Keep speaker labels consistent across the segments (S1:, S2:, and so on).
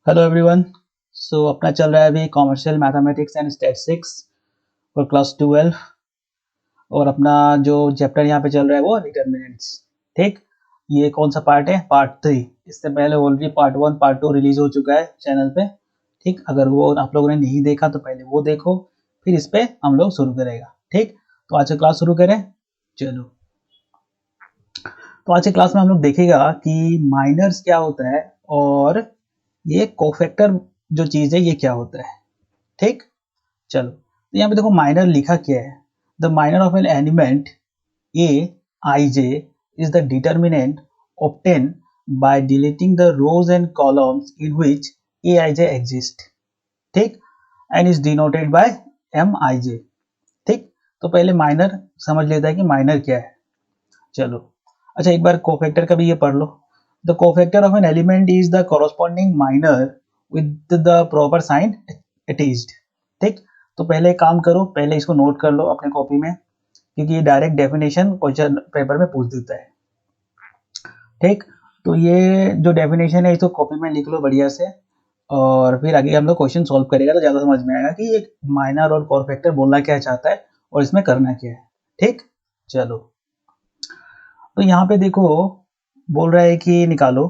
S1: Hello everyone. सो अपना चल रहा है अभी commercial mathematics and statistics for class 12 और अपना जो चैप्टर यहाँ पे चल रहा है वो डिटर्मिनेंट्स। ठीक, ये कौन सा पार्ट है? पार्ट 3। इससे पहले ऑलरेडी पार्ट 1 पार्ट 2 रिलीज हो चुका है चैनल पे। ठीक, अगर वो आप लोगों ने नहीं देखा तो पहले वो देखो, फिर इस पे हम लोग शुरू करेगा। ठीक, तो आज से क्लास शुरू करें। चलो, तो आज के क्लास में हम लोग देखेगा कि माइनर्स क्या होता है और ये कोफैक्टर जो चीज है ये क्या होता है। ठीक, चलो, तो यहाँ पे देखो माइनर लिखा क्या है। The minor of an element A I J is the determinant obtained by deleting the rows and columns in which aij exist। ठीक, and is denoted by mij। ठीक, तो पहले माइनर समझ लेता है कि माइनर क्या है। चलो, अच्छा एक बार कोफैक्टर का भी ये पढ़ लो। The cofactor of an element is the corresponding minor with the proper sign attached. ठीक, तो पहले एक काम करो, पहले इसको नोट कर लो अपने कॉपी में, क्योंकि ये डायरेक्ट डेफिनेशन क्वेश्चन पेपर में पूछ देता है। ठीक, तो ये जो डेफिनेशन है इसको कॉपी में लिख लो बढ़िया से, और फिर आगे हम लोग क्वेश्चन सॉल्व करेगा तो ज़्यादा समझ में आएगा कि ये माइनर और कोफैक्टर बोलना क्या चाहता है और इसमें करना क्या है। ठीक, चलो, तो यहाँ पे देखो बोल रहा है कि निकालो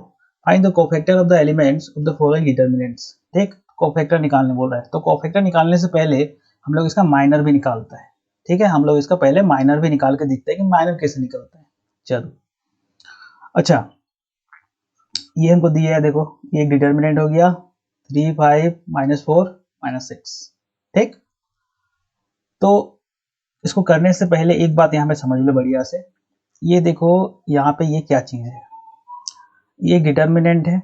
S1: find the cofactor of the elements of the following determinants. ठीक, कोफैक्टर निकालने बोल रहा है, तो कोफैक्टर निकालने से पहले हम लोग इसका माइनर भी निकालता है। ठीक है, हम लोग इसका पहले माइनर भी निकाल के देखते हैं कि माइनर कैसे निकलता है। चलो, अच्छा ये हमको दिया है, देखो ये एक डिटर्मिनेंट हो गया 3 5 -4 -6। ठीक, तो इसको करने से पहले एक बात यहाँ पे समझ लो बढ़िया से। ये देखो यहाँ पे ये क्या चीज है, ये डिटर्मिनेंट है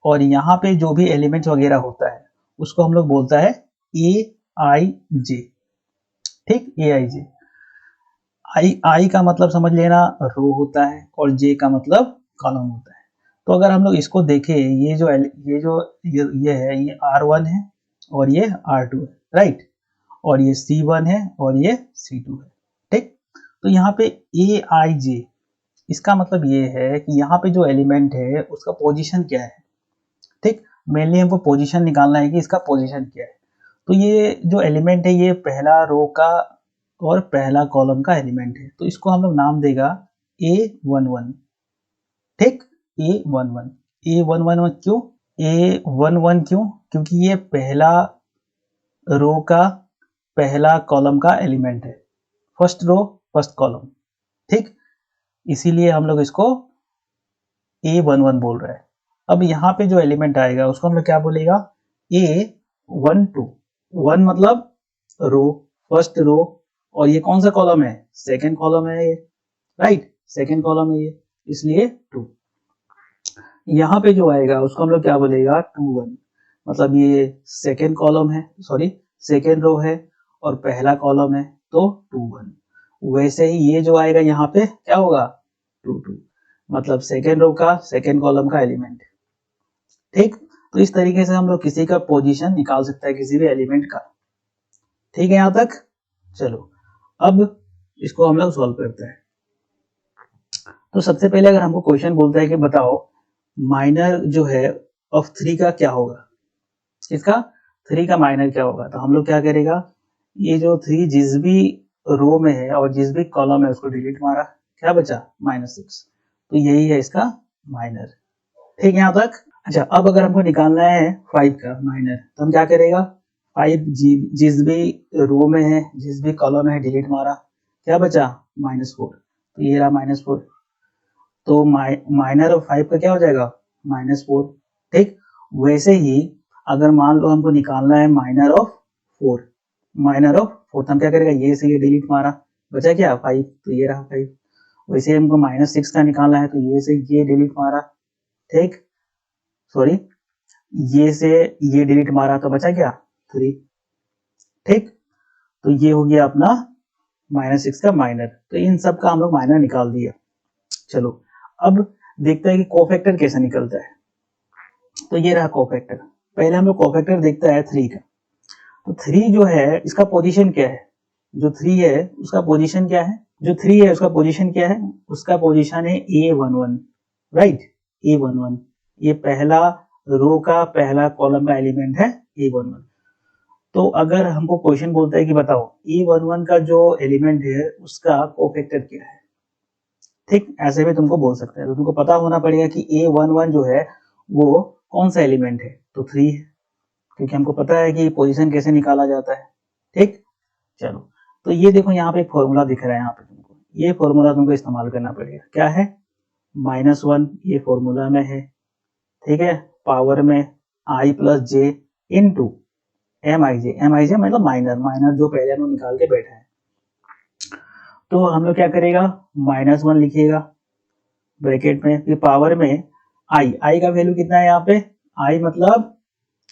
S1: और यहाँ पे जो भी एलिमेंट्स वगैरह होता है उसको हम लोग बोलता है ए आई जे। ठीक, ए आई जे, आई का मतलब समझ लेना रो होता है और जे का मतलब कॉलम होता है। तो अगर हम लोग इसको देखें, ये है, ये R1 है और ये R2 है, राइट, और ये C1 है और ये C2 है। ठीक, तो यहाँ पे ए आई जे, इसका मतलब ये है कि यहाँ पे जो एलिमेंट है उसका पोजीशन क्या है। ठीक, मेनली हमको पोजीशन निकालना है कि इसका पोजीशन क्या है। तो ये जो एलिमेंट है ये पहला रो का और पहला कॉलम का एलिमेंट है, तो इसको हम लोग नाम देगा A11। ठीक, A11, A11 क्यों? A11 क्यों? क्योंकि ये पहला रो का पहला कॉलम का एलिमेंट है, फर्स्ट रो फर्स्ट कॉलम। ठीक, इसीलिए हम लोग इसको A11 बोल रहे हैं। अब यहाँ पे जो एलिमेंट आएगा उसको हम लोग क्या बोलेगा? A12। 1 मतलब रो, फर्स्ट रो, और ये कौन सा कॉलम है? सेकेंड कॉलम है ये, राइट, सेकेंड कॉलम है ये, इसलिए 2। यहाँ पे जो आएगा उसको हम लोग क्या बोलेगा? 2 1, मतलब ये सेकेंड कॉलम है, सॉरी सेकेंड रो है और पहला कॉलम है, तो 2 1। वैसे ही ये जो आएगा यहाँ पे क्या होगा? 2 2, मतलब सेकेंड रो का सेकेंड कॉलम का एलिमेंट। ठीक, तो इस तरीके से हम लोग किसी का पोजीशन निकाल सकते हैं, किसी भी एलिमेंट का। ठीक है यहाँ तक? चलो, अब इसको हम लोग सॉल्व करते हैं। तो सबसे पहले अगर हमको क्वेश्चन बोलता है कि बताओ माइनर जो है ऑफ 3 का क्या होगा, इसका 3 का माइनर क्या होगा, तो हम लोग क्या करेगा, ये जो 3 जिस भी रो में है और जिस भी कॉलम है उसको डिलीट मारा, क्या बचा? -6, तो यही है इसका माइनर। ठीक है यहाँ तक? अच्छा, अब अगर हमको निकालना है 5 का माइनर, तो हम क्या करेगा, 5 जिस भी रो में है जिस भी कॉलम है डिलीट मारा, क्या बचा? -4, तो ये रहा -4, तो माइनर ऑफ 5 का क्या हो जाएगा? -4। ठीक, वैसे ही अगर मान लो हमको निकालना है माइनर ऑफ 4, माइनर ऑफ 4, तो हम क्या करेगा, ये से ये डिलीट मारा, बचा क्या? 5, तो ये रहा 5। वैसे ही हमको -6 का निकालना है, तो ये से ये डिलीट मारा, ठीक, सॉरी ये से ये डिलीट मारा, तो बचा क्या? 3। ठीक, तो ये हो गया अपना -6 का माइनर। तो इन सब का हम लोग माइनर निकाल दिया। चलो, अब देखते हैं कि कोफैक्टर कैसे निकलता है। तो ये रहा कोफैक्टर। पहले हम लोग कोफैक्टर देखता है 3 का। तो 3 जो है इसका पोजीशन क्या है? जो 3 है उसका पोजीशन क्या है? जो 3 है उसका पोजीशन क्या है? उसका पोजीशन है A11, राइट, A11, ये पहला रो का पहला कॉलम का एलिमेंट है A11। तो अगर हमको क्वेश्चन बोलता है कि बताओ A11 का जो एलिमेंट है उसका कोफैक्टर क्या है, ठीक, ऐसे भी तुमको बोल सकते हैं। तो तुमको पता होना पड़ेगा कि A11 जो है वो कौन सा एलिमेंट है, तो 3 है, क्योंकि हमको पता है कि पोजीशन कैसे निकाला जाता है, ठीक। चलो, तो ये देखो यहाँ पे एक फॉर्मूला दिख रहा है, यहाँ पे तुमको ये फॉर्मूला तुमको इस्तेमाल करना पड़ेगा। क्या है? -1 ये फॉर्मूला में है, ठीक है, पावर में i plus J into MIJ मतलब माइनर जो पहले हमने निकाल के बैठा है। तो हम लोग क्या करेगा, -1 लिखिएगा ब्रैकेट में, फिर पावर में i का वैल्यू कितना है यहाँ पे, i मतलब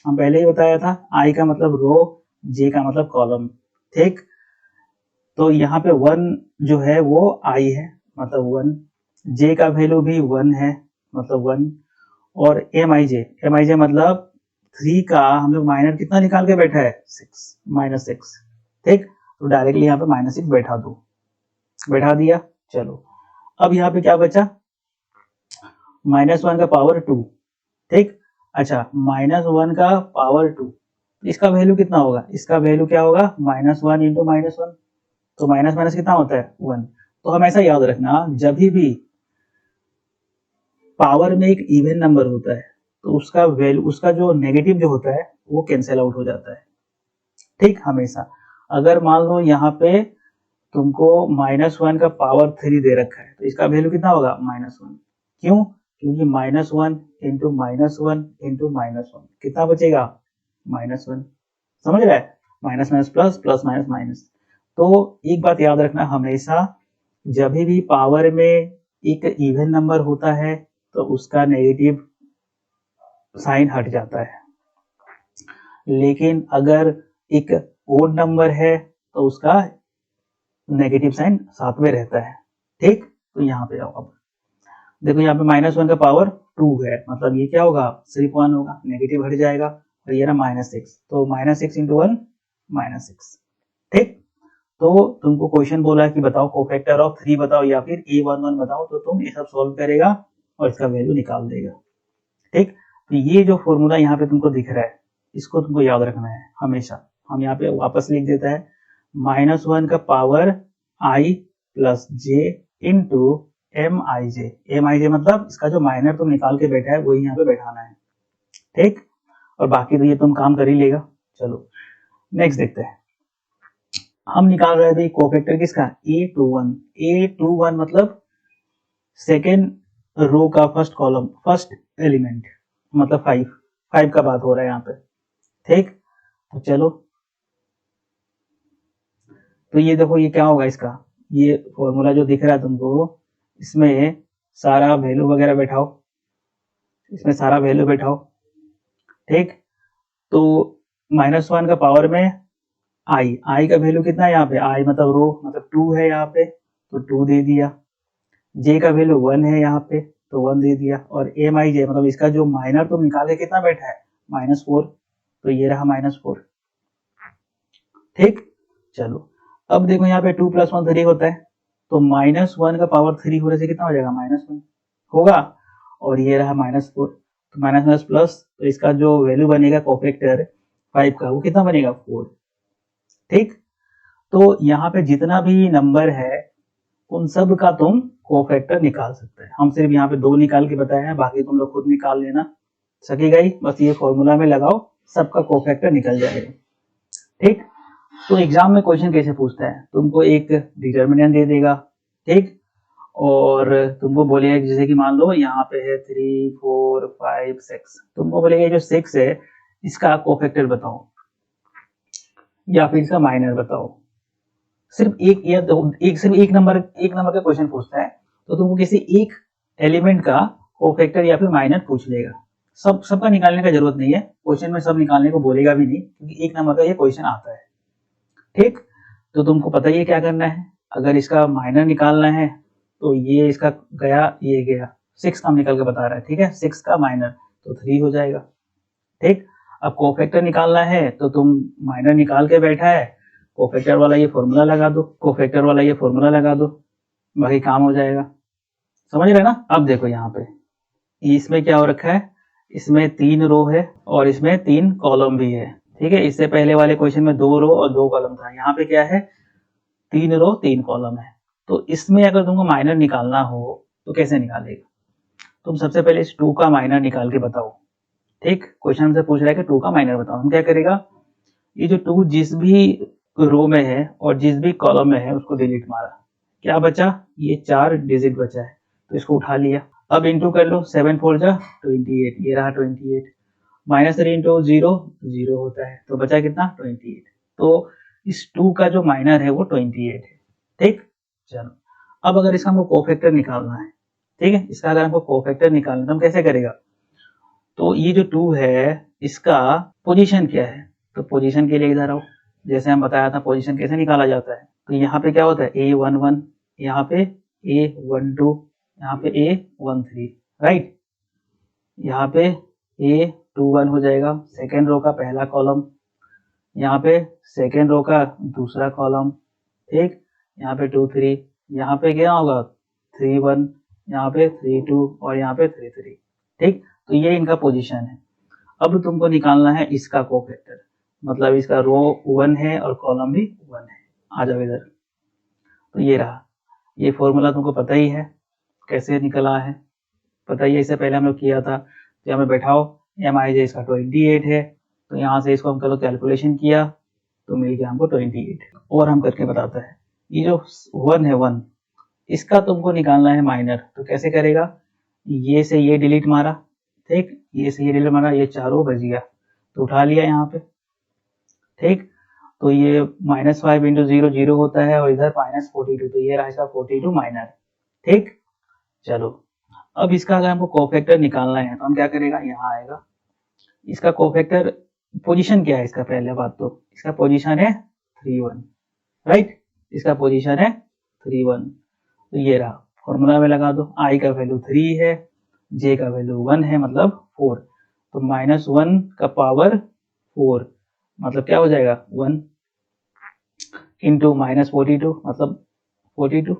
S1: हम पहले ही बताया था, i का मतलब रो, j का मतलब कॉलम, ठीक। तो यहाँ पे 1 जो है वो i है मतलब 1, j का वैल्यू भी 1 है मतलब 1, और MIJ मतलब 3 का हम लोग माइनर कितना निकाल के बैठा है, -6, ठीक। तो डायरेक्टली यहाँ पे -6 बैठा दिया। चलो, अब यहाँ पे क्या बचा, -1 का पावर 2, ठीक। अच्छा, -1 का पावर 2, इसका वैल्यू कितना होगा, इसका वैल्यू क्या होगा, -1 इंटू -1, तो माइनस माइनस कितना होता है, 1। तो हमेशा याद रखना, जब भी पावर में एक इवन नंबर होता है तो उसका वैल्यू, उसका जो नेगेटिव जो होता है वो कैंसिल आउट हो जाता है, ठीक। हमेशा अगर मान लो यहाँ पे तुमको -1 का पावर 3 दे रखा है तो इसका वैल्यू कितना होगा, -1। क्यों? क्योंकि -1 इंटू -1 इंटू -1 कितना बचेगा, -1। समझ रहा है, minus minus plus, plus minus minus. तो एक बात याद रखना, हमेशा जब भी पावर में एक इवन नंबर होता है तो उसका नेगेटिव साइन हट जाता है, लेकिन अगर एक ओड नंबर है तो उसका नेगेटिव साइन साथ में रहता है, ठीक। तो यहाँ पे आओ, अब देखो यहाँ पे -1 का पावर 2 है, मतलब ये क्या होगा, सिर्फ 1 होगा, नेगेटिव हट जाएगा, और ये रहा -6, तो -6 इंटू 1 -6, ठीक। तो तुमको क्वेश्चन बोला है कि बताओ कोफैक्टर ऑफ 3 बताओ या फिर A11 बताओ, तो तुम ये सब सॉल्व करेगा और इसका वैल्यू निकाल देगा, ठीक। तो ये जो फॉर्मूला यहाँ पे तुमको दिख रहा है इसको तुमको याद रखना है हमेशा। हम यहाँ पे वापस लिख देता है, -1 का power i plus J into MIJ मतलब इसका जो माइनर तुम निकाल के बैठा है वही यहाँ पे बैठाना है, ठीक। और बाकी तो ये तुम काम कर ही लेगा। चलो नेक्स्ट देखते हैं, हम निकाल रहे थे कोफैक्टर किसका, A21 मतलब सेकेंड रो का फर्स्ट कॉलम, फर्स्ट एलिमेंट, मतलब 5 का बात हो रहा है यहाँ पे, ठीक। तो चलो, तो ये देखो ये क्या होगा इसका, ये फॉर्मूला जो दिख रहा है तुमको, इसमें सारा वैल्यू वगैरह बैठाओ, इसमें सारा वैल्यू बैठाओ, ठीक। तो -1 का पावर में i का वैल्यू कितना है यहाँ पे, i मतलब रो मतलब 2 है यहाँ पे, तो 2 दे दिया, j का वैल्यू 1 है यहाँ पे तो 1 दे दिया, और MIJ मतलब इसका जो माइनर तुम निकाल के कितना बैठा है, -4, तो ये रहा -4, ठीक। चलो, अब देखो यहाँ पे 2 + 1 3 होता है, तो -1 का पावर 3 होने से कितना हो जाएगा, -1 होगा, और ये रहा -4, तो माइनस माइनस प्लस, तो इसका जो वैल्यू बनेगा कोफैक्टर 5 का वो कितना बनेगा, 4, ठीक। तो यहाँ पे जितना भी नंबर है उन सब का तुम कोफैक्टर निकाल सकते हैं, हम सिर्फ यहाँ पे 2 निकाल के बताए हैं, बाकी तुम लोग खुद निकाल लेना, सकेगा ही, बस ये फॉर्मूला में लगाओ सबका कोफैक्टर निकल जाएगा, ठीक। तो एग्जाम में क्वेश्चन कैसे पूछता है, तुमको एक डिटर्मिनेंट दे देगा, ठीक, और तुमको बोलेगा जैसे कि मान लो यहाँ पे है 3 4 5 6, तुमको बोलेगा जो 6 है इसका कोफैक्टर बताओ या फिर इसका माइनर बताओ, सिर्फ एक या दो, सिर्फ एक नंबर का क्वेश्चन पूछता है, तो तुमको किसी एक एलिमेंट का कोफैक्टर या फिर माइनर पूछ लेगा, सबका निकालने का जरूरत नहीं है, क्वेश्चन में सब निकालने को बोलेगा भी नहीं, क्योंकि एक नंबर का ये क्वेश्चन आता है, ठीक। तो तुमको पता ही है क्या करना है, अगर इसका माइनर निकालना है तो ये इसका गया, ये गया, 6 का निकल के बता रहा है, ठीक है, 6 का माइनर तो 3 हो जाएगा, ठीक। अब कोफैक्टर निकालना है तो तुम माइनर निकाल के बैठा है, कोफैक्टर वाला ये फॉर्मूला लगा दो, बाकी काम हो जाएगा, समझ रहे ना। अब देखो यहाँ पे इसमें क्या हो रखा है, इसमें 3 रो है और इसमें 3 कॉलम भी है। ठीक है, इससे पहले वाले क्वेश्चन में 2 रो और 2 कॉलम था, यहाँ पे क्या है 3 रो 3 कॉलम है। तो इसमें अगर तुमको माइनर निकालना हो तो कैसे निकालेगा? तुम सबसे पहले इस 2 का माइनर निकाल के बताओ। ठीक, क्वेश्चन हमसे पूछ रहा है कि 2 का माइनर बताओ। हम क्या करेगा, ये जो 2 जिस भी रो में है और जिस भी कॉलम में है उसको डिलीट मारा, क्या बचा, ये 4 डिजिट बचा है, तो इसको उठा लिया। अब इंटू कर लो, 7 4 जा 28, ये रहा 28, -3 इंटू 0 0 होता है, तो बचा कितना 28। तो इस 2 का जो माइनर है वो 28 है। ठीक, चलो अब अगर इसका हमको कोफैक्टर निकालना है, ठीक है, इसका अगर हमको कोफैक्टर निकालना है तो हम कैसे करेगा? तो ये जो 2 है इसका पोजीशन क्या है, तो पोजीशन के लिए इधर आओ। जैसे हम बताया था पोजीशन कैसे निकाला जाता है, तो यहाँ पे क्या होता है A11, यहाँ पे A12, यहाँ पे A13, राइट। यहाँ पे A21 हो जाएगा सेकेंड रो का पहला कॉलम, यहाँ पे सेकेंड रो का दूसरा कॉलम, ठीक, यहाँ पे 2 3, यहाँ पे क्या होगा 3 1, यहाँ पे 3 2 और यहाँ पे 3 3। ठीक, तो ये इनका पोजीशन है। अब तुमको निकालना है इसका कोफैक्टर, मतलब इसका रो 1 है और कॉलम भी 1 है। आ जाओ इधर, तो ये रहा, ये फॉर्मूला तुमको पता ही है कैसे निकला है, पता ही है, इससे पहले हम लोग किया था। तो यहाँ पे बैठाओ, MIJ इसका 28 है, तो यहाँ से इसको हम कल कैलकुलेशन किया तो मिल गया हमको 28। और हम करके बताते हैं, ये जो 1 है 1, इसका तुमको निकालना है माइनर, तो कैसे करेगा, ये से ये डिलीट मारा, ठीक, ये से ये डिलीट मारा, ये चारों बच गया तो उठा लिया यहाँ पे। ठीक, तो ये -5 इंटू 0 0 होता है और इधर -42, तो ये रहा इसका 42 माइनर। ठीक, चलो अब इसका अगर हमको कोफैक्टर निकालना है तो हम क्या करेगा, यहाँ आएगा, इसका कोफैक्टर पोजीशन क्या है इसका, पहले बात तो इसका पोजीशन है 3 1, राइट, इसका पोजीशन है 3 1। तो ये रहा, फॉर्मूला में लगा दो, I का वैल्यू 3 है, J का वैल्यू 1 है मतलब 4, तो -1 का पावर 4 मतलब क्या हो जाएगा 1 इंटू -42 मतलब 42।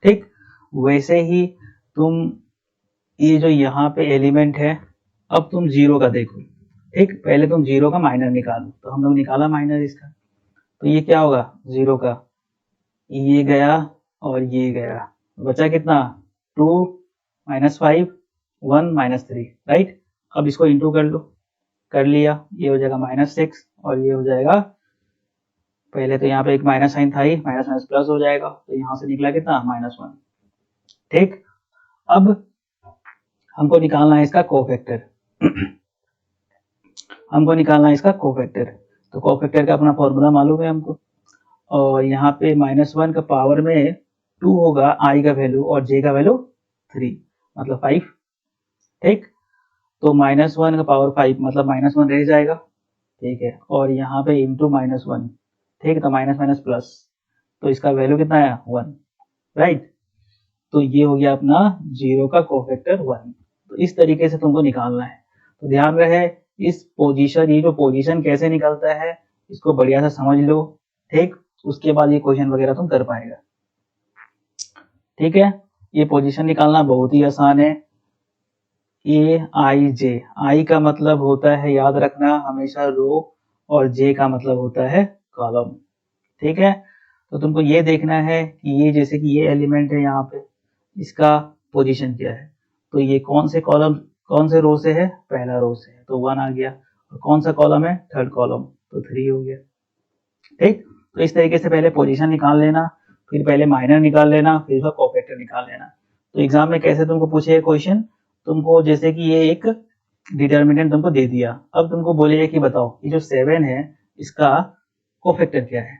S1: ठीक, वैसे ही तुम ये जो यहाँ पे एलिमेंट है, अब तुम 0 का देखो। ठीक, पहले तुम 0 का माइनर निकालो, तो हम लोग निकाला माइनर इसका, तो ये क्या होगा 0 का, ये गया और ये गया, बचा कितना 2 -5 1 -3, राइट। अब इसको इंटू कर लो, कर लिया, ये हो जाएगा -6 और ये हो जाएगा, पहले तो यहाँ पे एक माइनस साइन था ही, माइनस माइनस प्लस हो जाएगा, तो यहाँ से निकला कितना -1। ठीक, अब हमको निकालना है इसका कोफैक्टर हमको निकालना है इसका कोफैक्टर, तो कोफैक्टर का अपना फॉर्मूला मालूम है हमको, और यहाँ पे -1 का पावर में 2 होगा I का वैल्यू और J का वैल्यू 3 मतलब 5। ठीक, तो -1 का पावर 5 मतलब -1 रह जाएगा, ठीक है, और यहाँ पे इंटू -1, ठीक, तो माइनस माइनस प्लस, तो इसका वैल्यू कितना आया 1, राइट। तो ये हो गया अपना 0 का कोफैक्टर 1। तो इस तरीके से तुमको निकालना है, तो ध्यान रहे इस पोजीशन, ये जो पोजीशन कैसे निकलता है इसको बढ़िया से समझ लो। ठीक, उसके बाद ये क्वेश्चन वगैरह तुम कर पाएगा। ठीक है, ये पोजीशन निकालना बहुत ही आसान है। AIJ, I का मतलब होता है, याद रखना हमेशा रो, और J का मतलब होता है कॉलम। ठीक है, तो तुमको ये देखना है कि ये जैसे कि ये एलिमेंट है यहाँ पे, इसका पोजीशन क्या है, तो ये कौन से कॉलम कौन से रो से है, पहला रो से है तो 1 आ गया, और कौन सा कॉलम है थर्ड कॉलम, तो 3 हो गया। ठीक, तो इस तरीके से पहले पोजीशन निकाल लेना, फिर पहले माइनर निकाल लेना, फिर उसका कोफैक्टर निकाल लेना। तो एग्जाम में कैसे तुमको पूछे क्वेश्चन, तुमको जैसे कि ये एक डिटर्मिनेंट तुमको दे दिया, अब तुमको बोलेगा कि बताओ ये जो 7 है इसका कोफैक्टर क्या है,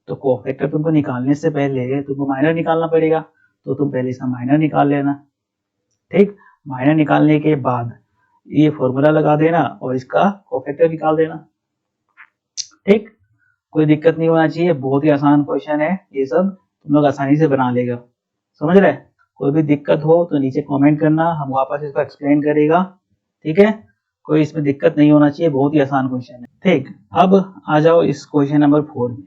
S1: तो कोफैक्टर तुमको निकालने से पहले तुमको माइनर निकालना पड़ेगा, तो तुम पहले इसका माइनर निकाल लेना। ठीक, माइनर निकालने के बाद ये फॉर्मूला लगा देना और इसका कोफैक्टर निकाल देना। ठीक, कोई दिक्कत नहीं होना चाहिए, बहुत ही आसान क्वेश्चन है, ये सब तुम लोग आसानी से बना लेगा, समझ रहे। कोई भी दिक्कत हो तो नीचे कमेंट करना, हम वापस इसको एक्सप्लेन करेगा। ठीक है, कोई इसमें दिक्कत नहीं होना चाहिए, बहुत ही आसान क्वेश्चन है। ठीक, अब आ जाओ इस क्वेश्चन नंबर 4 में,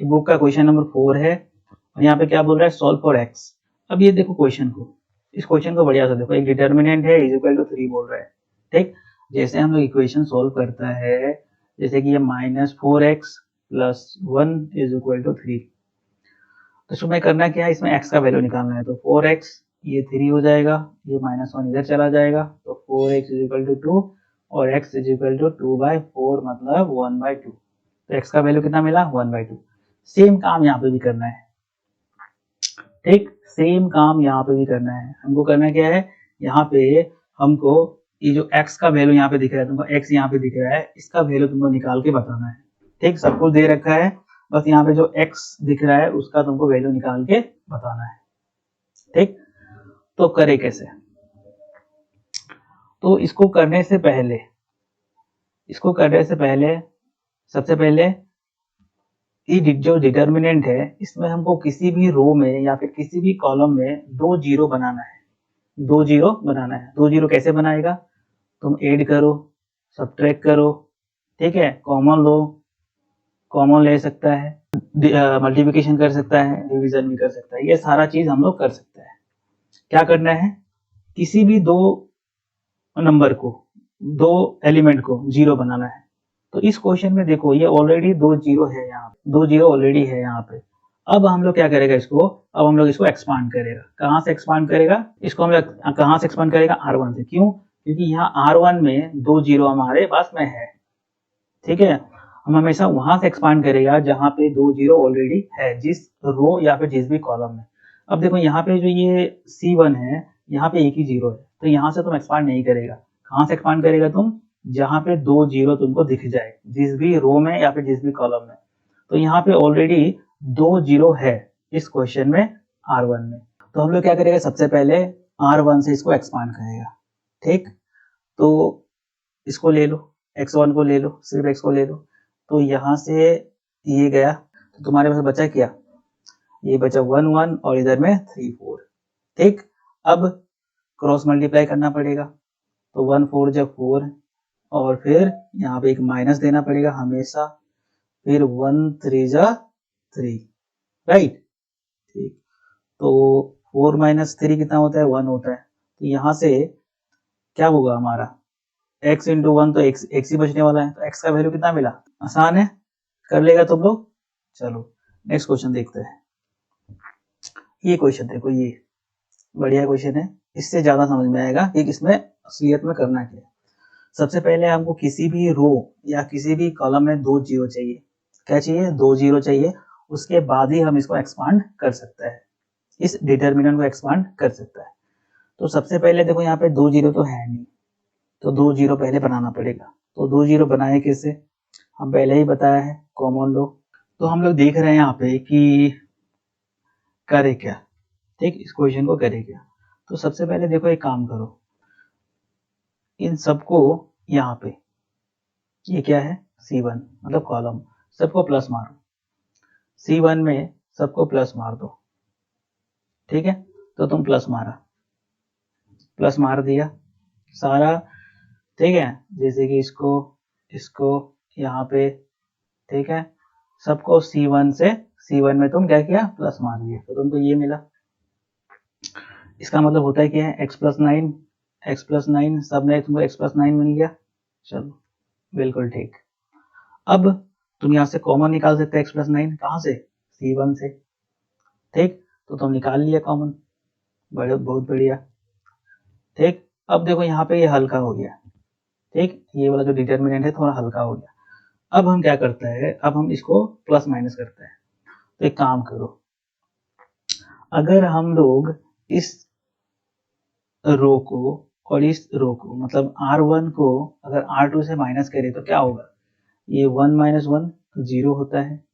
S1: ये बुक का क्वेश्चन नंबर 4 है, और यहाँ पे क्या बोल रहा है सॉल्व फॉर x। अब ये देखो क्वेश्चन को, इस क्वेश्चन को बढ़िया से देखो, एक डिटर्मिनेंट है इज इक्वल टू 3 बोल रहा है, ठीक, जैसे हम लोग इक्वेशन सोल्व करता है, जैसे कि ये -4x + 1 = 3, तो इसमें करना क्या है, इसमें x का वैल्यू निकालना है। तो 4x ये 3 हो जाएगा, ये -1 इधर चला जाएगा, तो 4x = 2 और x = 2/4 मतलब 1/2। तो x का वैल्यू कितना मिला, 1/2। सेम काम यहाँ पे भी करना है, ठीक, सेम काम यहाँ पे भी करना है। हमको करना क्या है, यहाँ पे हमको ये जो x का वैल्यू यहाँ पे दिख रहा है, तुमको x यहाँ पे दिख रहा है, इसका वैल्यू तुमको निकाल के बताना है। ठीक, सब कुछ दे रखा है, बस यहाँ पे जो x दिख रहा है उसका तुमको वैल्यू निकाल के बताना है। ठीक, तो करे कैसे, तो इसको करने से पहले सबसे पहले ये जो डिटर्मिनेंट है, इसमें हमको किसी भी रो में या फिर किसी भी कॉलम में 2 जीरो बनाना है। 2 जीरो बनाना है। 2 जीरो कैसे बनाएगा, तुम ऐड करो, सब्ट्रैक्ट करो, ठीक है, कॉमन लो, कॉमन ले सकता है, मल्टीप्लिकेशन कर सकता है, डिवीजन भी कर सकता है, ये सारा चीज हम लोग कर सकते हैं। क्या करना है, किसी भी दो नंबर को, दो एलिमेंट को जीरो बनाना है। तो इस क्वेश्चन में देखो ये ऑलरेडी 2 जीरो है, यहाँ 2 जीरो ऑलरेडी है यहाँ पे। अब हम लोग क्या करेगा इसको, अब हम लोग इसको एक्सपांड करेगा। कहाँ से एक्सपांड करेगा इसको, हम लोग कहाँ से एक्सपांड करेगा, R1 से। क्यों, क्योंकि यहाँ R1 में 2 जीरो हमारे पास में है, ठीक है। हम हमेशा वहां से एक्सपांड करेगा जहां पे 2 जीरो ऑलरेडी है, जिस रो या फिर जिस भी कॉलम में। अब देखो यहाँ पे जो ये C1 है, यहाँ पे एक ही जीरो है, तो यहाँ से तुम एक्सपांड नहीं करेगा। कहाँ से एक्सपांड करेगा तुम, जहां पे 2 जीरो तुमको दिख जाए, जिस भी रो में या फिर जिस भी कॉलम में। तो यहाँ पे ऑलरेडी 2 जीरो है इस क्वेश्चन में, R1 में। तो हम लोग क्या करेगा, सबसे पहले R1 से इसको एक्सपांड करेगा। ठीक, तो इसको ले लो, x1 को ले लो, सिर्फ x को ले लो, तो यहाँ से ये गया, तो तुम्हारे पास बचा क्या, ये बचा 1 1 और इधर में 3 4। ठीक, अब क्रॉस मल्टीप्लाई करना पड़ेगा, तो 1 4 जब 4 और फिर यहाँ पे एक माइनस देना पड़ेगा हमेशा, फिर 1 3 जा 3, राइट। ठीक, तो 4 - 3 कितना होता है, 1 होता है। तो यहाँ से क्या होगा हमारा, x × 1 तो x ही बचने वाला है, तो x का वैल्यू कितना मिला, आसान है, कर लेगा तुम लोग। चलो नेक्स्ट क्वेश्चन देखते हैं। ये क्वेश्चन देखो, ये बढ़िया क्वेश्चन है, इससे ज्यादा समझ में आएगा कि इसमें असलियत में करना क्या है। सबसे पहले हमको किसी भी रो या किसी भी कॉलम में 2 जीरो चाहिए। क्या चाहिए, 2 जीरो चाहिए, उसके बाद ही हम इसको एक्सपांड कर सकते हैं, इस डिटर्मिनेंट को एक्सपांड कर सकता है। तो सबसे पहले देखो यहाँ पे 2 जीरो तो है नहीं, तो 2 जीरो पहले बनाना पड़ेगा। तो 2 जीरो बनाए कैसे, हम पहले ही बताया है, कॉमन लो। तो हम लोग देख रहे हैं यहाँ पे कि करे क्या, ठीक, इस क्वेश्चन को करे क्या। तो सबसे पहले देखो एक काम करो, इन सबको यहाँ पे, ये क्या है C1 मतलब कॉलम, सबको प्लस मारो, C1 में सबको प्लस मार दो, ठीक है। तो तुम प्लस मारा, प्लस मार दिया सारा, ठीक है, जैसे कि इसको इसको यहाँ पे, ठीक है, सबको C1 में तुम क्या किया, प्लस मार दिया, तो तुमको ये मिला। इसका मतलब होता है क्या है, x + 9 सब में तुमको x + 9 मिल गया। चलो बिल्कुल ठीक। अब तुम यहाँ से कॉमन निकाल सकते हो x + 9, कहाँ से, C1 से, ठीक, तो तुम निकाल लिया कॉमन, बहुत बढ़िया। ठीक, अब देखो यहाँ पे ये हल्का हो गया, ठीक, ये वाला जो डिटर्मिनेंट है थोड़ा हल्का हो गया। अब हम क्या करते हैं, अब हम इसको प्लस माइनस करते हैं। तो एक काम करो, अगर हम लोग इस रो को और इस रो को, मतलब R1 को अगर R2 से माइनस करें तो क्या होगा, ये 1 - 1 0 होता है,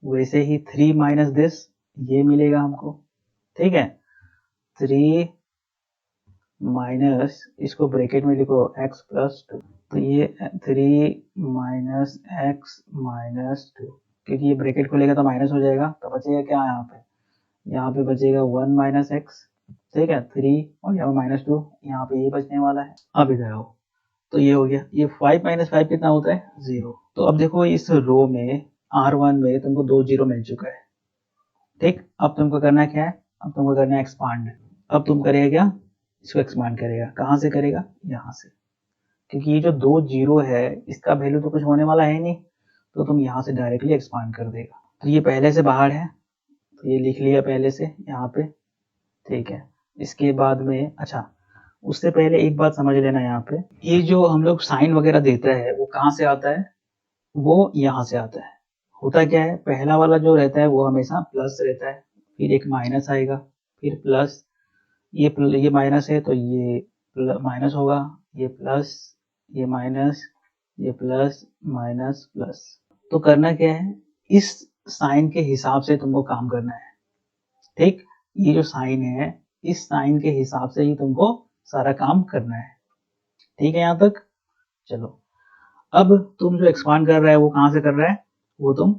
S1: वैसे ही 3 - दिस ये मिलेगा हमको, ठीक है। 3 माइनस, इसको ब्रैकेट में लिखो x + 2, तो ये 3 - x - 2, क्योंकि ये ब्रैकेट खुलेगा तो माइनस हो जाएगा, तो बचेगा क्या यहाँ पे बचेगा 1 - x, ठीक है, 3 और यहाँ पे -2, यहाँ पे ये बचने वाला है। अब इधर आओ, तो ये हो गया, ये 5 - 5 कितना होता है, 0। तो अब देखो इस रो में R1 में तुमको 2 जीरो मिल चुका है, ठीक। अब तुमको करना क्या है, अब तुमको करना है एक्सपांड। अब तुम करेगा क्या, इसको एक्सपांड करेगा, कहाँ से करेगा, यहाँ से, क्योंकि ये जो 2 जीरो है इसका वैल्यू तो कुछ होने वाला है नहीं, तो तुम यहाँ से डायरेक्टली एक्सपांड कर देगा। तो ये पहले से बाहर है तो ये लिख लिया पहले से यहाँ पे, ठीक है। इसके बाद में अच्छा, उससे पहले एक बात समझ लेना, यहाँ पे ये जो हम लोग साइन वगैरह देता है वो कहाँ से आता है, वो यहाँ से आता है। होता क्या है, पहला वाला जो रहता है वो हमेशा प्लस रहता है, फिर एक माइनस आएगा, फिर प्लस, ये माइनस है तो ये माइनस होगा, ये प्लस, ये माइनस, ये प्लस माइनस प्लस। तो करना क्या है, इस साइन के हिसाब से तुमको काम करना है, ठीक। ये जो साइन है इस साइन के हिसाब से ही तुमको सारा काम करना है, ठीक है यहाँ तक। चलो, अब तुम जो एक्सपांड कर रहा है वो कहाँ से कर रहा है, वो तुम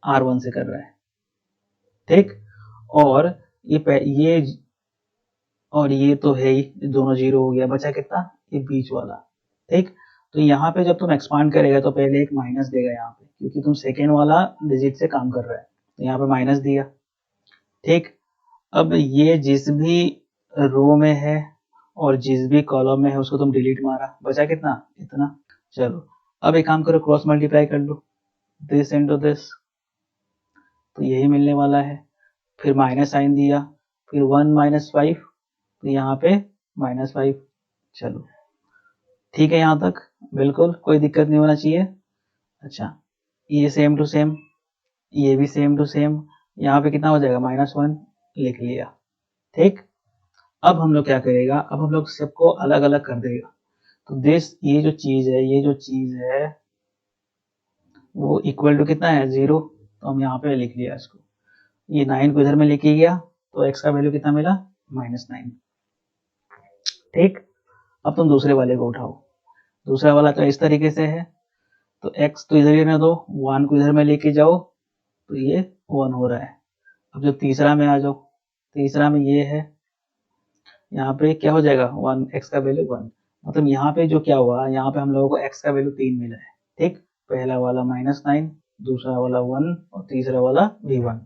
S1: R1 से कर रहा है, ठीक। और ये तो है ही, दोनों जीरो हो गया, बचा कितना, ये बीच वाला, ठीक। तो यहाँ पे जब तुम एक्सपांड करेगा तो पहले एक माइनस देगा यहाँ पे, क्योंकि तुम सेकेंड वाला डिजिट से काम कर रहा है, तो यहाँ पे माइनस दिया, ठीक। अब ये जिस भी रो में है और जिस भी कॉलम में है उसको तुम डिलीट मारा, बचा कितना, इतना। चलो, अब एक काम करो, क्रॉस मल्टीप्लाई कर लो, दिस इनटू दिस, तो यही मिलने वाला है। फिर माइनस साइन दिया, फिर 1 माइनस 5, तो यहाँ पे -5। चलो, ठीक है यहाँ तक, बिल्कुल कोई दिक्कत नहीं होना चाहिए। अच्छा, ये सेम टू सेम, ये भी सेम टू सेम, यहाँ पे कितना हो जाएगा, -1 लिख लिया, ठीक। अब हम लोग क्या करेगा, अब हम लोग सबको अलग अलग कर देगा। तो ये जो चीज है वो इक्वल टू कितना है, 0, तो हम यहाँ पे लिख लिया इसको। ये 9 को इधर में लेके गया तो x का वैल्यू कितना मिला, -9, ठीक। अब तुम दूसरे वाले को उठाओ, दूसरा वाला तो इस तरीके से है, तो x तो इधर ही रहने दो, 1 को इधर में लेके जाओ तो ये 1 हो रहा है। अब जो तीसरा में आ जाओ, तीसरा में ये है, यहाँ पे क्या हो जाएगा, 1, x का वैल्यू 1, मतलब यहाँ पे जो क्या हुआ, यहाँ पे हम लोगों को x का वैल्यू 3 मिला है, ठीक। पहला वाला -9, दूसरा वाला 1 और तीसरा वाला भी 1,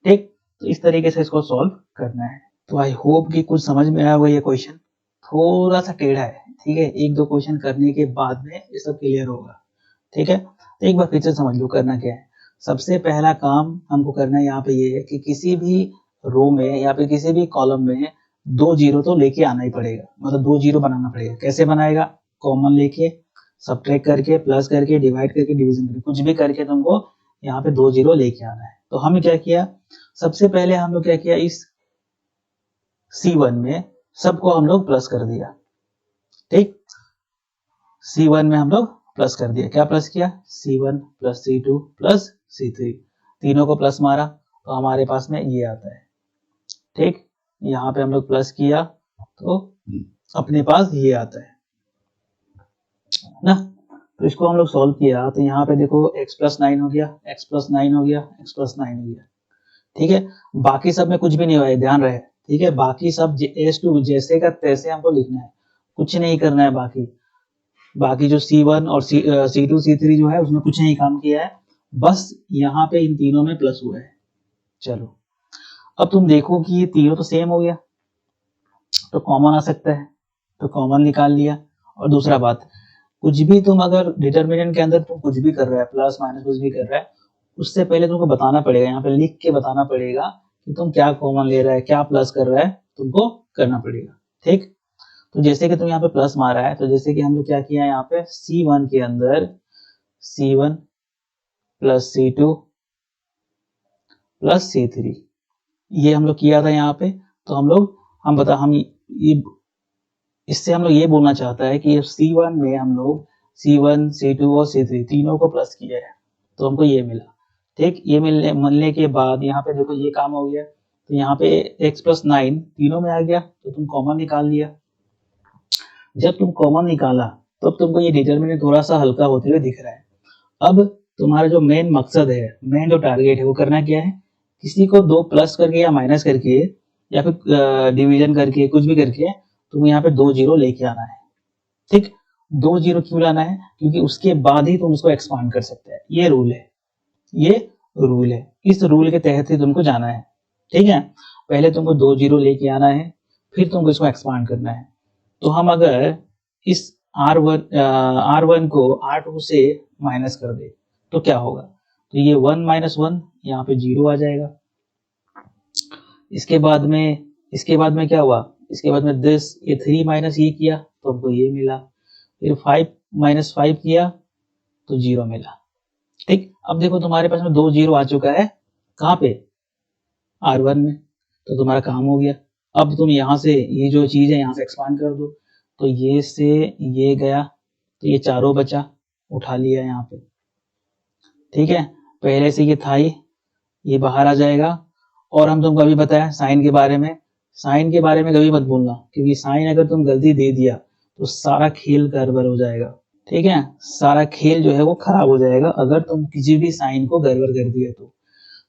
S1: ठीक। तो इस तरीके से इसको सॉल्व करना है। तो आई होप कि कुछ समझ में आया होगा। ये क्वेश्चन थोड़ा सा टेढ़ा है, ठीक है, एक दो क्वेश्चन करने के बाद में ये सब क्लियर होगा, ठीक है। तो एक बार फिर से समझ लो करना क्या है। सबसे पहला काम हमको करना है यहाँ पे ये है कि किसी भी रो में या फिर किसी भी कॉलम में 2 जीरो तो लेके आना ही पड़ेगा, मतलब 2 जीरो बनाना पड़ेगा। कैसे बनाएगा, कॉमन लेके, सब्ट्रैक्ट करके, प्लस करके, डिवाइड करके, डिवीजन करके, कुछ भी करके तुमको यहाँ पे 2 जीरो लेके आना है। तो हमने क्या किया, सबसे पहले हम लोग क्या किया, इस C1 में सबको हम लोग प्लस कर दिया, ठीक। C1 में हम लोग प्लस कर दिया, क्या प्लस किया, C1 plus C2 plus C3, तीनों को प्लस मारा तो हमारे पास में ये आता है, ठीक। यहाँ पे हम लोग प्लस किया तो अपने पास ये आता है ना। तो इसको हम लोग सॉल्व किया तो यहाँ पे देखो x प्लस 9 हो गया, x प्लस 9 हो गया, x प्लस 9 हो गया, ठीक है। बाकी सब में कुछ भी नहीं हुआ है, ध्यान रहे, ठीक है। बाकी सब S2 जैसे का तैसे हमको लिखना है, कुछ नहीं करना है। बाकी जो C1 और C2 C3 जो है उसमें कुछ नहीं काम किया है, बस यहाँ पे इन तीनों में प्लस हुआ है। चलो, अब तुम देखो कि ये तीनों तो सेम हो गया, तो कॉमन आ सकता है, तो कॉमन निकाल लिया। और दूसरा बात, कुछ भी तुम अगर डिटर्मिनेंट के अंदर तुम कुछ भी कर रहा है, प्लस माइनस कुछ भी कर रहा है, उससे पहले तुमको बताना पड़ेगा, यहाँ पे लिख के बताना पड़ेगा कि तुम क्या कॉमन ले रहा है, क्या प्लस कर रहा है, तुमको करना पड़ेगा, ठीक। तो जैसे कि तुम यहाँ पे प्लस मारा है, तो जैसे कि हम लोग क्या किया यहाँ पे, C1 के अंदर C1 plus C2 plus C3 ये हम लोग किया था यहाँ पे। तो हम ये इससे हम लोग ये बोलना चाहता है कि C1 में हम लोग C1 C2 और C3 तीनों को प्लस किया है, तो हमको ये मिला, ठीक। ये मिलने के बाद यहाँ पे देखो ये काम हो गया, तो यहाँ पे x प्लस 9 तीनों में आ गया, तो तुम कॉमन निकाल लिया। जब तुम कॉमन निकाला तब तुमको ये डिटर्मिनेंट थोड़ा सा हल्का होते हुए दिख रहा है। अब तुम्हारा जो मेन मकसद है, मेन जो टारगेट है, वो करना क्या है, किसी को 2 प्लस करके या माइनस करके या फिर डिवीजन करके, कुछ भी करके तुम यहाँ पे 2 जीरो लेके आना है, ठीक। 2 जीरो क्यों लाना है, क्योंकि उसके बाद ही तुम इसको एक्सपांड कर सकते हैं। ये रूल है, इस रूल के तहत ही तुमको जाना है, ठीक है। पहले तुमको 2 जीरो लेके आना है, फिर तुमको इसको एक्सपांड करना है। तो हम अगर इस R1 को R2 से माइनस कर दे तो क्या होगा, तो ये 1 माइनस 1 यहाँ पे 0 आ जाएगा। इसके बाद में क्या हुआ, इसके बाद में दिस ये 3 माइनस ये किया तो हमको ये मिला, फिर 5 माइनस 5 किया तो 0 मिला। ठीक, अब देखो तुम्हारे पास में 2 0 आ चुका है, कहाँ पे, R1 में, तो तुम्हारा काम हो गया। अब तुम यहाँ से ये जो चीज है यहाँ से एक्सपांड कर दो, तो ये से ये गया तो ये चारों बचा, उठा लिया यहाँ पे। ठीक है, पहले से ये था ही, ये बाहर आ जाएगा। और हम तुमको अभी बताया साइन के बारे में, साइन के बारे में कभी मत भूलना, क्योंकि साइन अगर तुम गलती दे दिया तो सारा खेल गड़बड़ हो जाएगा। ठीक है, सारा खेल जो है वो खराब हो जाएगा अगर तुम किसी भी साइन को गड़बड़ कर दिया तो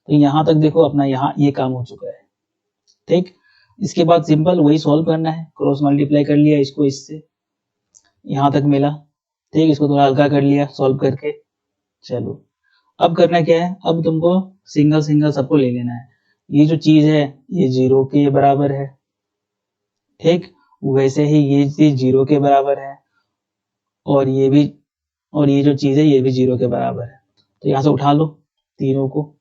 S1: यहाँ तक देखो अपना यहाँ ये काम हो चुका है। ठीक, इसके बाद सिंपल वही सॉल्व करना है, क्रॉस मल्टीप्लाई कर लिया इसको इससे, यहाँ तक मिला। ठीक, इसको थोड़ा हल्का कर लिया सॉल्व करके। चलो अब करना क्या है, अब तुमको सिंगल सिंगल सबको ले लेना है। ये जो चीज है ये 0 के बराबर है, ठीक, वैसे ही ये चीज 0 के बराबर है, और ये भी, और ये जो चीज है ये भी 0 के बराबर है। तो यहाँ से उठा लो, तीनों को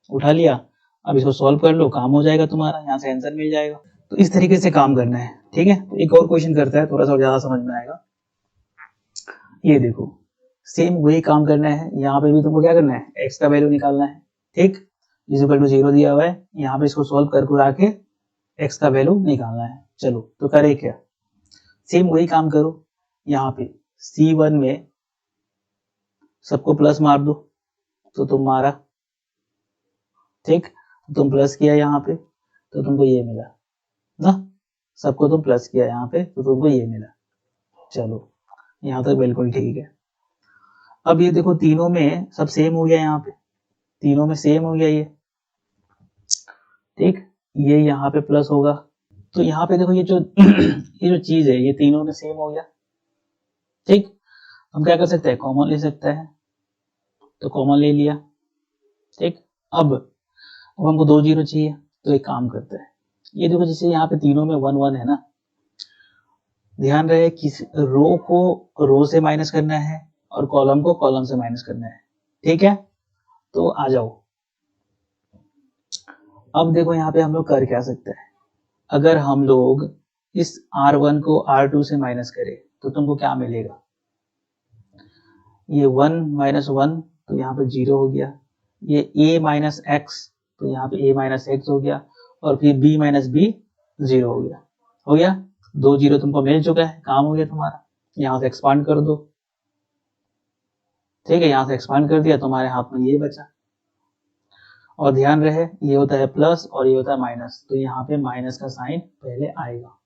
S1: उठा लिया, अब इसको सॉल्व कर लो, काम हो जाएगा तुम्हारा, यहाँ से आंसर मिल जाएगा। तो इस तरीके से काम करना है। ठीक है, तो एक और क्वेश्चन करता है, थोड़ा सा ज्यादा समझ में आएगा। ये देखो सेम वही काम करना है, यहाँ पे भी तुमको क्या करना है, x का वैल्यू निकालना है। ठीक, इक्वल टू 0 दिया हुआ है, यहाँ पे इसको सॉल्व कर कुरा के x का वैल्यू निकालना है। चलो तो करे क्या, सेम वही काम करो, यहाँ पे C1 में सबको प्लस मार दो तो तुम मारा। ठीक, तुम प्लस किया यहाँ पे तो तुमको ये मिला ना, सबको तुम प्लस किया यहाँ पे तो तुमको ये मिला। चलो यहाँ तक बिल्कुल ठीक है। अब ये देखो तीनों में सब सेम हो गया, यहाँ पे तीनों में सेम हो गया ये। ठीक, ये यहाँ पे प्लस होगा, तो यहाँ पे देखो ये जो ये जो चीज है ये तीनों में सेम हो गया। ठीक, हम क्या कर सकते हैं, कॉमन ले सकते हैं, तो कॉमन ले लिया। ठीक, अब हमको 2 0 चाहिए, तो एक काम करते हैं, ये देखो जैसे यहाँ पे तीनों में 1 1 है ना, ध्यान रहे किस रो को रो से माइनस करना है और कॉलम को कॉलम से माइनस करना है। ठीक है, तो आ जाओ। अब देखो यहाँ पे हम लोग कर क्या सकते हैं, अगर हम लोग इस R1 को R2 से माइनस करें तो तुमको क्या मिलेगा, ये 1 माइनस 1 तो यहाँ पे 0 हो गया, ये a माइनस एक्स तो यहाँ पे a माइनस एक्स हो गया, और फिर b माइनस बी 0 हो गया। हो गया, 2 0 तुमको मिल चुका है, काम हो गया तुम्हारा। यहाँ से एक्सपांड कर दो। ठीक है, यहाँ से एक्सपांड कर दिया, तुम्हारे हाथ में ये बचा। और ध्यान रहे ये होता है प्लस और ये होता है माइनस, तो यहाँ पे माइनस का साइन पहले आएगा।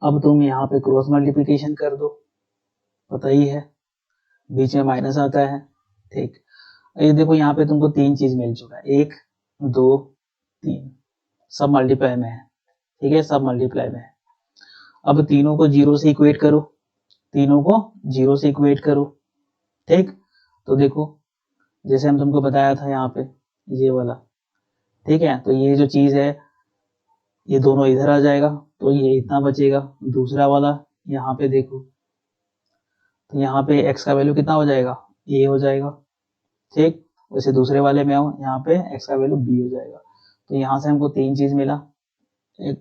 S1: अब तुम यहाँ पे क्रॉस मल्टीप्लिकेशन कर दो, पता ही है बीच में माइनस आता है। ठीक, ये देखो यहाँ पे तुमको 3 चीज मिल चुका है, 1 2 3, सब मल्टीप्लाई में है। ठीक है, सब मल्टीप्लाई में है। अब तीनों को 0 से इक्वेट करो, तीनों को 0 से इक्वेट करो। ठीक, तो देखो जैसे हम तुमको बताया था यहाँ पे ये वाला। ठीक है, तो ये जो चीज है ये दोनों इधर आ जाएगा, तो ये इतना बचेगा। दूसरा वाला यहाँ पे देखो, तो यहाँ पे x का वैल्यू कितना हो जाएगा, a हो जाएगा। ठीक, वैसे दूसरे वाले में आओ, यहाँ पे x का वैल्यू b हो जाएगा। तो यहाँ से हमको 3 चीज मिला,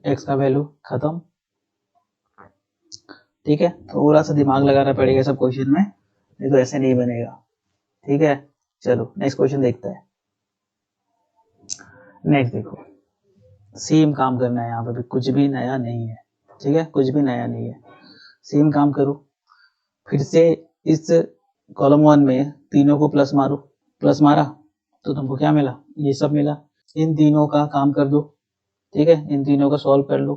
S1: x का वैल्यू खत्म। ठीक है, थोड़ा सा दिमाग लगाना पड़ेगा सब क्वेश्चन में, नहीं तो ऐसे नहीं बनेगा। ठीक है, चलो नेक्स्ट क्वेश्चन देखते हैं। नेक्स्ट देखो सेम काम करना है, यहाँ पे भी कुछ भी नया नहीं है। ठीक है, कुछ भी नया नहीं है, सेम काम करो। फिर से इस कॉलम 1 में तीनों को प्लस मारो, प्लस मारा तो तुमको क्या मिला, ये सब मिला। इन तीनों का काम कर दो। ठीक है, इन तीनों का सॉल्व कर लो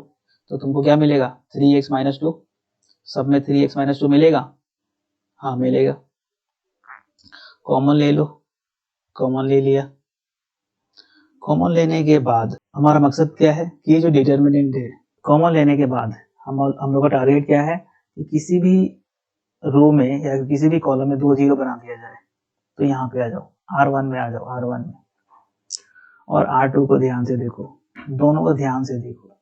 S1: तो तुमको क्या मिलेगा, 3x माइनस 2, सब में 3x माइनस 2 मिलेगा, हाँ मिलेगा। कॉमन ले लो, कॉमन ले लिया। कॉमन लेने के बाद हमारा मकसद क्या है कि ये जो डिटर्मिनेंट है, कॉमन लेने के बाद हम लोग का टारगेट क्या है कि किसी भी रो में या किसी भी कॉलम में 2 0 बना दिया जाए। तो यहाँ पे आ जाओ, R1 में आ जाओ, R1 में, और R2 को ध्यान से देखो, दोनों को ध्यान से देखो।